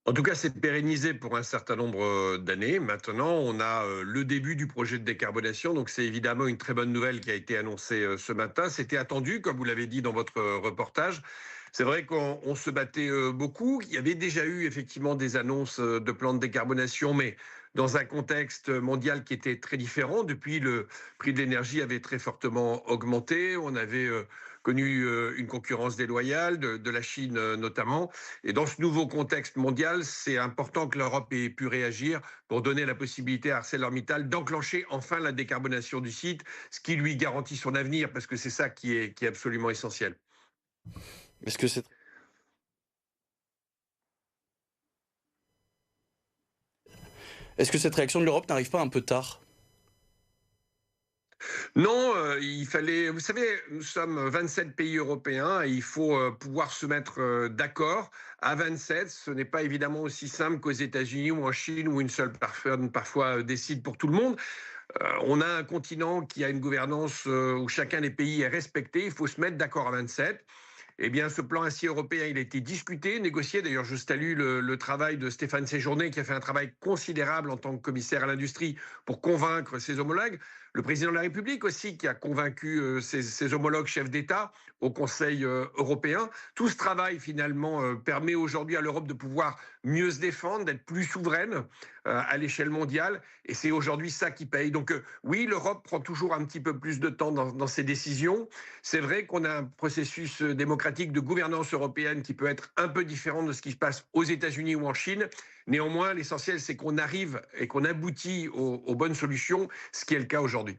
En tout cas, c'est pérennisé pour un certain nombre d'années. Maintenant, on a le début du projet de décarbonation. Donc, c'est évidemment une très bonne nouvelle qui a été annoncée ce matin. C'était attendu, comme vous l'avez dit dans votre reportage. C'est vrai qu'on se battait beaucoup. Il y avait déjà eu effectivement des annonces de plans de décarbonation, mais dans un contexte mondial qui était très différent. Depuis, le prix de l'énergie avait très fortement augmenté. On avait connu une concurrence déloyale de la Chine notamment. Et dans ce nouveau contexte mondial, c'est important que l'Europe ait pu réagir pour donner la possibilité à ArcelorMittal d'enclencher enfin la décarbonation du site, ce qui lui garantit son avenir, parce que c'est ça qui est absolument essentiel. Est-ce que cette, est-ce que cette réaction de l'Europe n'arrive pas un peu tard? Non, il fallait, vous savez, nous sommes 27 pays européens et il faut pouvoir se mettre d'accord. À 27, ce n'est pas évidemment aussi simple qu'aux États-Unis ou en Chine où une seule personne parfois décide pour tout le monde. On a un continent qui a une gouvernance où chacun des pays est respecté. Il faut se mettre d'accord à 27. Eh bien, ce plan acier européen, il a été discuté, négocié. D'ailleurs, je salue le travail de Stéphane Séjourné, qui a fait un travail considérable en tant que commissaire à l'industrie pour convaincre ses homologues. Le président de la République aussi, qui a convaincu ses homologues chefs d'État au Conseil européen. Tout ce travail, finalement, permet aujourd'hui à l'Europe de pouvoir mieux se défendre, d'être plus souveraine à l'échelle mondiale. Et c'est aujourd'hui ça qui paye. Donc, oui, l'Europe prend toujours un petit peu plus de temps dans ses décisions. C'est vrai qu'on a un processus démocratique de gouvernance européenne qui peut être un peu différent de ce qui se passe aux États-Unis ou en Chine. Néanmoins, l'essentiel, c'est qu'on arrive et qu'on aboutit aux bonnes solutions, ce qui est le cas aujourd'hui.